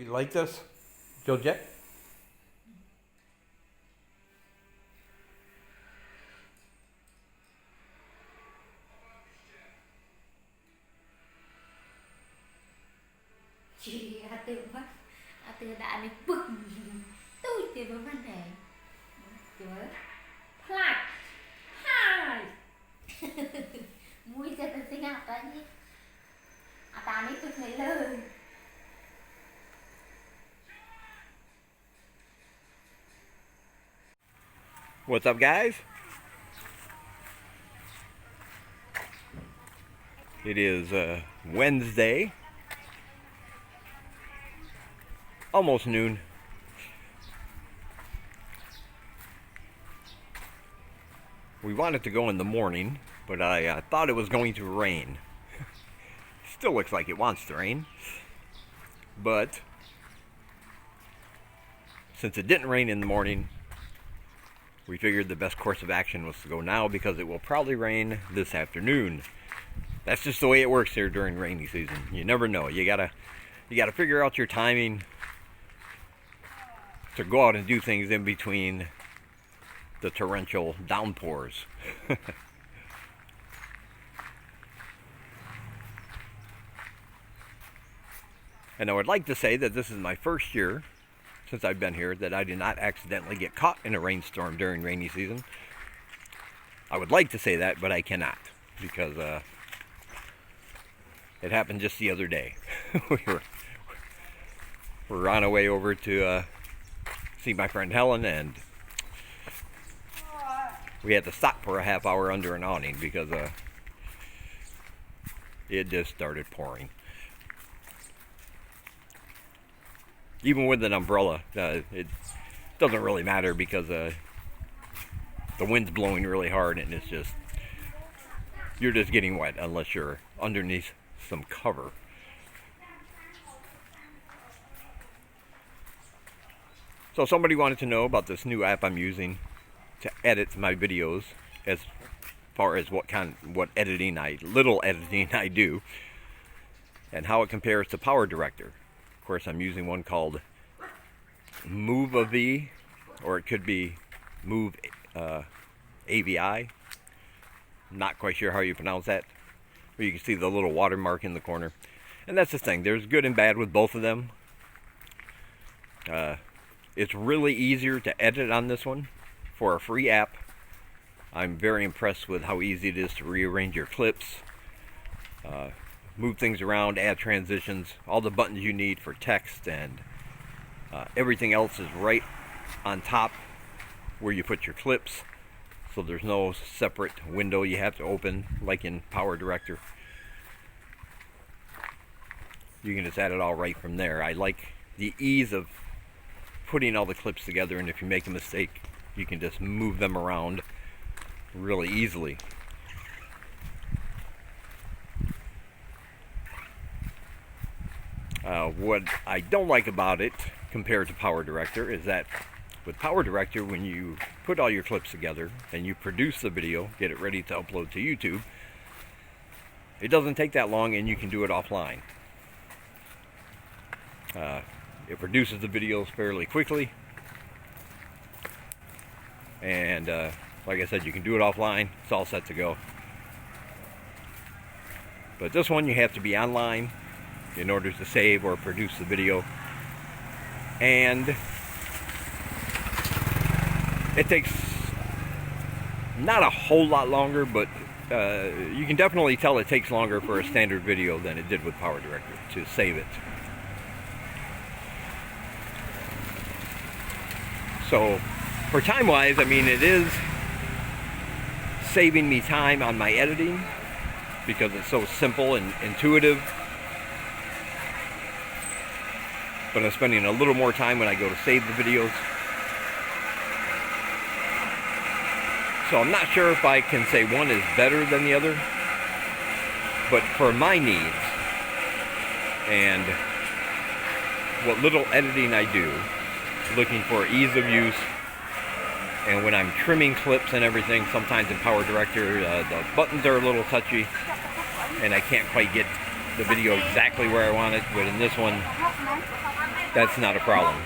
You like this, Georgette? Chị từ đã này bực tôi thì với vấn đề chúa phạt hai mũi sẽ tự sinh học ta nhé ta này tôi thấy lời. What's up, guys? It is Wednesday, almost noon. We wanted to go in the morning, but I thought it was going to rain. Still looks like it wants to rain, but since it didn't rain in the morning, we figured the best course of action was to go now because it will probably rain this afternoon. That's just the way it works here during rainy season. You never know. You gotta figure out your timing to go out and do things in between the torrential downpours. And I would like to say that this is my first year since I've been here that I did not accidentally get caught in a rainstorm during rainy season. I would like to say that, but I cannot, because it happened just the other day. We're on our way over to see my friend Helen, and we had to stop for a half hour under an awning because it just started pouring. Even with an umbrella, it doesn't really matter because the wind's blowing really hard, and it's just, you're just getting wet unless you're underneath some cover. So somebody wanted to know about this new app I'm using to edit my videos, as far as what little editing I do, and how it compares to Power Director. Of course, I'm using one called Movavi, or it could be Move AVI. Not quite sure how you pronounce that. But you can see the little watermark in the corner. And that's the thing. There's good and bad with both of them. It's really easier to edit on this one for a free app. I'm very impressed with how easy it is to rearrange your clips, move things around, add transitions, all the buttons you need for text, and everything else is right on top where you put your clips, so there's no separate window you have to open like in Power Director. You can just add it all right from there. I like the ease of putting all the clips together, and if you make a mistake, you can just move them around really easily. What I don't like about it compared to Power Director is that with Power Director, when you put all your clips together and you produce the video, get it ready to upload to YouTube, it doesn't take that long and you can do it offline. It produces the videos fairly quickly, and like I said, you can do it offline. It's all set to go. But this one, you have to be online in order to save or produce the video, and it takes not a whole lot longer, but you can definitely tell it takes longer for a standard video than it did with Power Director to save it. So for time wise, I mean, it is saving me time on my editing because it's so simple and intuitive. But I'm spending a little more time when I go to save the videos. So I'm not sure if I can say one is better than the other. But for my needs and what little editing I do, looking for ease of use, and when I'm trimming clips and everything, sometimes in Power Director the buttons are a little touchy and I can't quite get the video exactly where I want it, but in this one that's not a problem.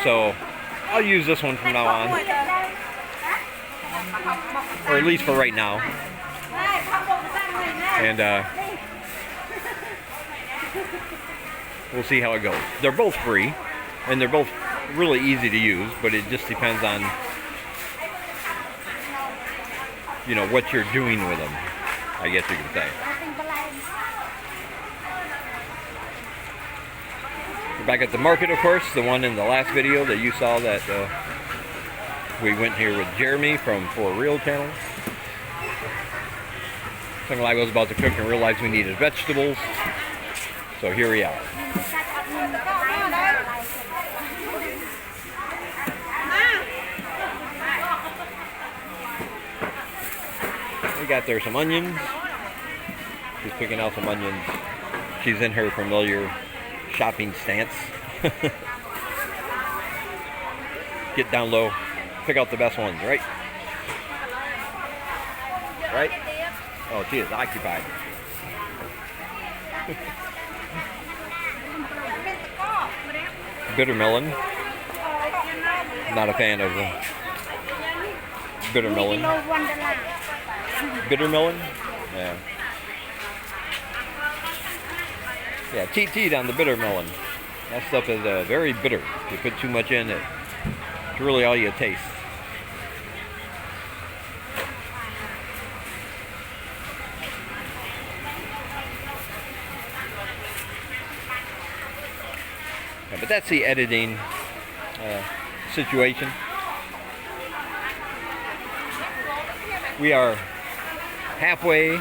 So I'll use this one from now on, or at least for right now. And we'll see how it goes. They're both free, and they're both really easy to use, but it just depends on, you know, what you're doing with them, I guess you could say. We're back at the market, of course, the one in the last video that you saw that we went here with Jeremy from For Real channel. Something I was about to cook and realized we needed vegetables, so here we are. We got there some onions. She's picking out some onions. She's in her familiar shopping stance. Get down low, pick out the best ones, right? Right? Oh, she is occupied. Bitter melon. Not a fan of bitter melon. Bitter melon? Yeah. Yeah, TT on the bitter melon. That stuff is very bitter. If you put too much in it, it's really all you taste. Yeah, but that's the editing situation. We are halfway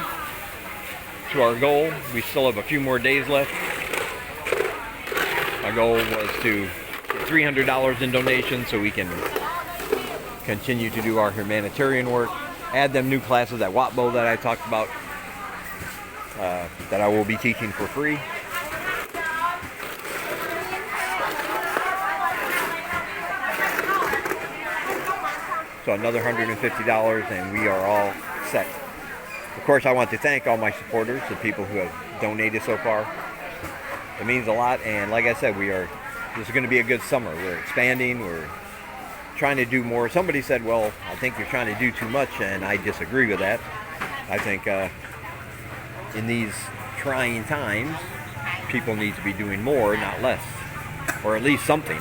to our goal. We still have a few more days left. My goal was to get $300 in donations so we can continue to do our humanitarian work, add them new classes at WATBO that I talked about, that I will be teaching for free. So another $150 and we are all set. Of course, I want to thank all my supporters, the people who have donated so far. It means a lot, and like I said, this is going to be a good summer. We're expanding, we're trying to do more. Somebody said, well, I think you're trying to do too much, and I disagree with that. I think in these trying times, people need to be doing more, not less, or at least something.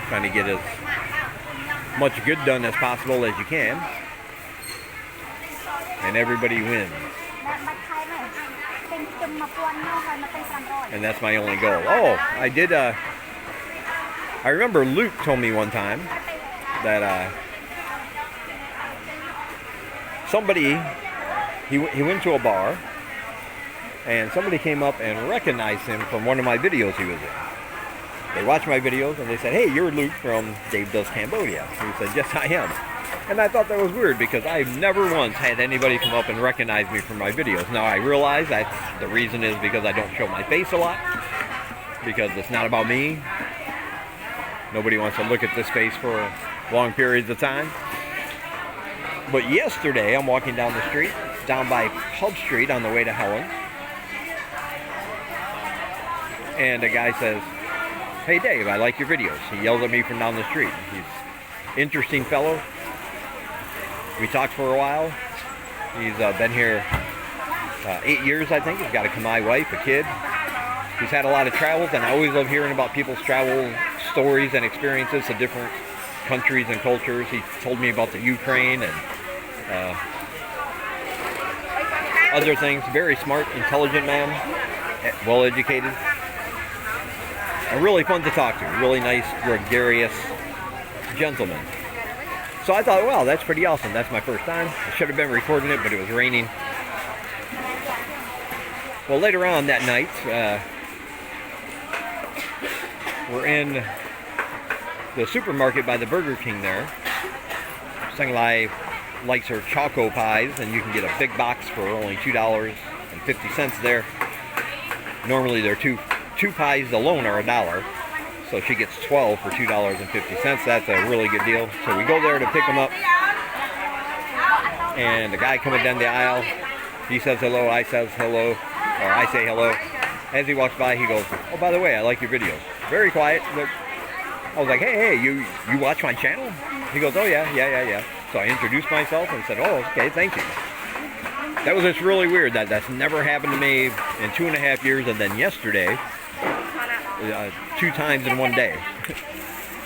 Trying to get as much good done as possible as you can, and everybody wins. And that's my only goal. Oh, I did, I remember Luke told me one time that somebody, he went to a bar, and somebody came up and recognized him from one of my videos he was in. They watched my videos and they said, hey, you're Luke from Dave Does Cambodia. He said, yes, I am. And I thought that was weird because I've never once had anybody come up and recognize me from my videos. Now I realize that the reason is because I don't show my face a lot, because it's not about me. Nobody wants to look at this face for long periods of time. But yesterday I'm walking down the street, down by Hub Street on the way to Helen, and a guy says, hey Dave, I like your videos. He yells at me from down the street. He's an interesting fellow. We talked for a while. He's been here 8 years, I think. He's got a Khmer wife, a kid. He's had a lot of travels, and I always love hearing about people's travel stories and experiences to different countries and cultures. He told me about the Ukraine and other things. Very smart, intelligent man, well educated. And really fun to talk to. Really nice, gregarious gentleman. So I thought, well, that's pretty awesome. That's my first time. I should have been recording it, but it was raining. Well, later on that night, we're in the supermarket by the Burger King there. Sanglai likes her choco pies, and you can get a big box for only $2.50 there. Normally they're two pies alone are $1. So she gets 12 for $2.50. That's a really good deal. So we go there to pick them up. And the guy coming down the aisle, he says hello, I says hello, or I say hello. as he walks by, he goes, "Oh, by the way, I like your videos." Very quiet. But I was like, hey, you watch my channel? He goes, "Oh, yeah. So I introduced myself and said, "Oh, okay, thank you." That was just really weird. That's never happened to me in 2.5 years, and then yesterday, 2 times in one day.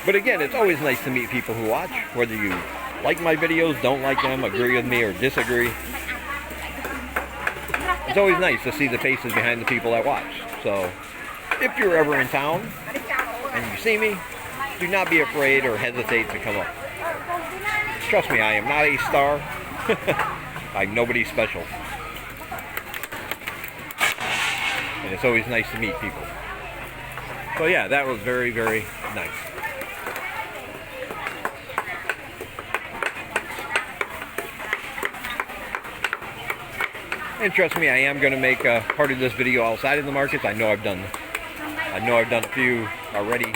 But again, it's always nice to meet people who watch, whether you like my videos, don't like them, agree with me, or disagree. It's always nice to see the faces behind the people that watch. So, if you're ever in town and you see me, do not be afraid or hesitate to come up. Trust me, I am not a star. I'm nobody special. And it's always nice to meet people. So yeah, that was very, very nice. And trust me, I am going to make part of this video outside of the markets. I know I've done a few already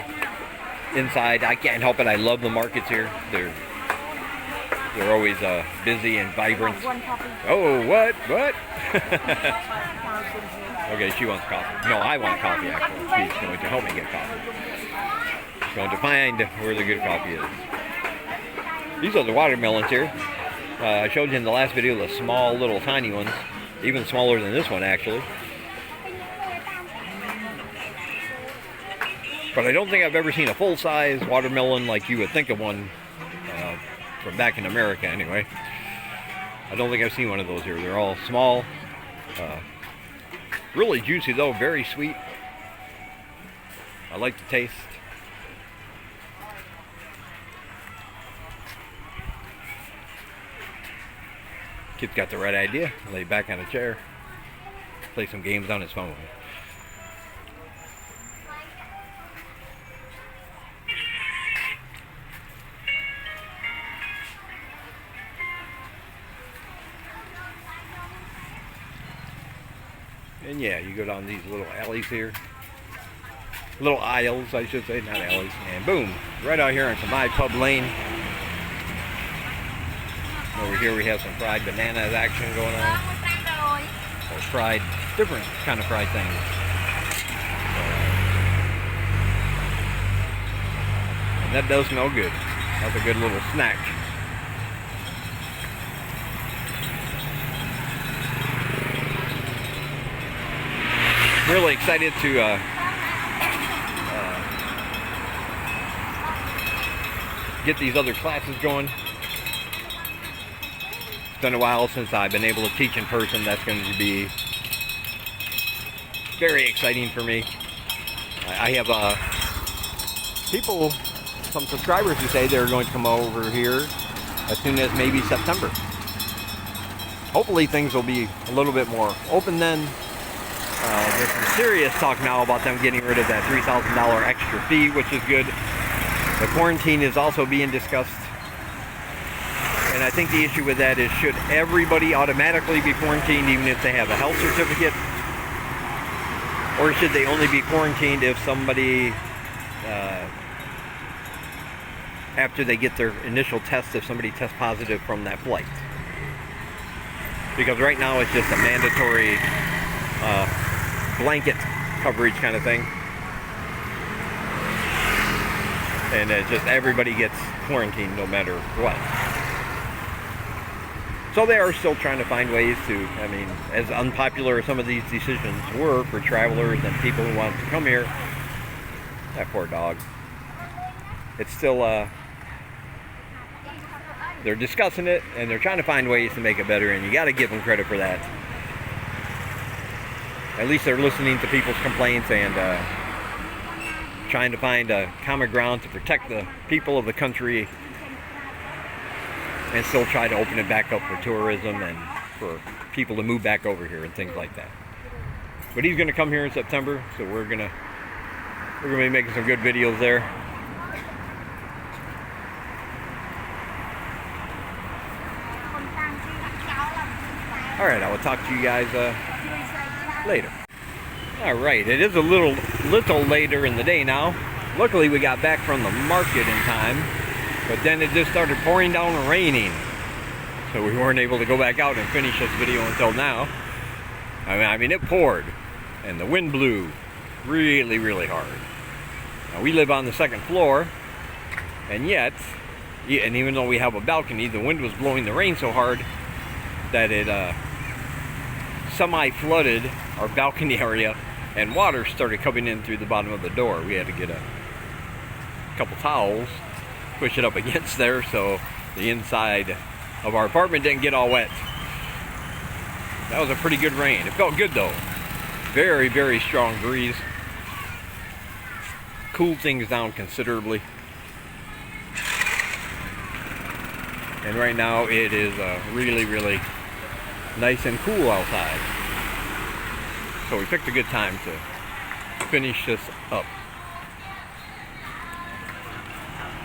inside. I can't help it. I love the markets here. They're always busy and vibrant. Oh, what? Okay, she wants coffee. No, I want coffee, actually. She's going to help me get coffee. She's going to find where the good coffee is. These are the watermelons here. I showed you in the last video the small, little, tiny ones. Even smaller than this one, actually. But I don't think I've ever seen a full-size watermelon like you would think of one from back in America, anyway. I don't think I've seen one of those here. They're all small. Really juicy, though. Very sweet. I like the taste. Kid's got the right idea. Lay back on a chair. Play some games on his phone. And yeah, you go down these little alleys here. Little aisles, I should say, not alleys. And boom, right out here on Movavi Pub Lane. Over here we have some fried bananas action going on. Or fried, different kind of fried things. And that does smell good. That's a good little snack. Really excited to get these other classes going. It's been a while since I've been able to teach in person. That's going to be very exciting for me. I have people, some subscribers who say they're going to come over here as soon as maybe September. Hopefully things will be a little bit more open then. There's some serious talk now about them getting rid of that $3,000 extra fee, which is good. The quarantine is also being discussed. And I think the issue with that is, should everybody automatically be quarantined even if they have a health certificate? Or should they only be quarantined if somebody, after they get their initial test, if somebody tests positive from that flight? Because right now it's just a mandatory blanket coverage kind of thing. And it's just everybody gets quarantined no matter what. So they are still trying to find ways to, I mean, as unpopular as some of these decisions were for travelers and people who want to come here, that poor dog, it's still, they're discussing it and they're trying to find ways to make it better, and you got to give them credit for that. At least they're listening to people's complaints and trying to find a common ground to protect the people of the country and still try to open it back up for tourism and for people to move back over here and things like that. But he's going to come here in September, so we're gonna be making some good videos there. All right, I will talk to you guys later. All right, it is a little later in the day now. Luckily, we got back from the market in time, but then it just started pouring down and raining, so we weren't able to go back out and finish this video until now. I mean, it poured. and the wind blew really, really hard. Now, we live on the second floor, and yet, and even though we have a balcony, the wind was blowing the rain so hard that it semi-flooded our balcony area, and water started coming in through the bottom of the door. We had to get a couple towels, push it up against there so the inside of our apartment didn't get all wet. That was a pretty good rain. It felt good though. Very, very strong breeze. Cooled things down considerably. And right now it is really, really nice and cool outside. So we picked a good time to finish this up.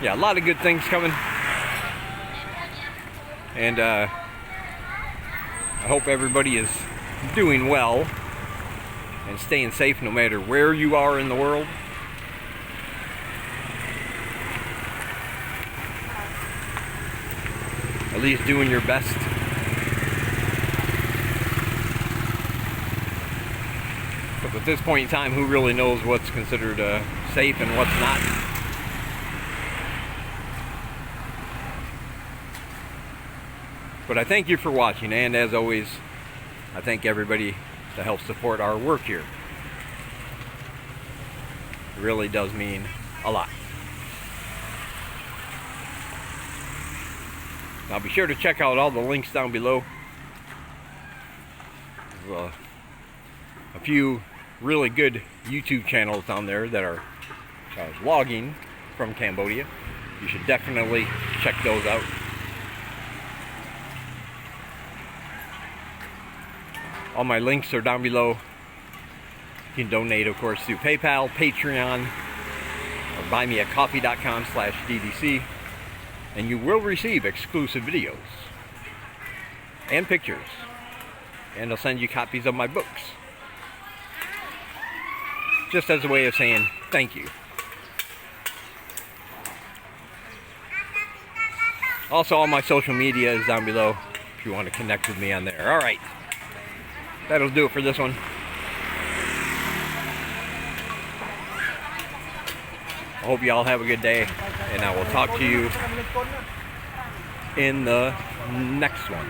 Yeah, a lot of good things coming. And I hope everybody is doing well and staying safe no matter where you are in the world. At least doing your best. Because at this point in time, who really knows what's considered safe and what's not? But I thank you for watching, and as always, I thank everybody that helps support our work here. It really does mean a lot. Now be sure to check out all the links down below. There's a few really good YouTube channels down there that are vlogging from Cambodia. You should definitely check those out. All my links are down below. You can donate, of course, through PayPal, Patreon, or buymeacoffee.com/DDC, and you will receive exclusive videos and pictures, and I'll send you copies of my books, just as a way of saying thank you. Also, all my social media is down below if you want to connect with me on there. All right. That'll do it for this one. I hope you all have a good day, and I will talk to you in the next one.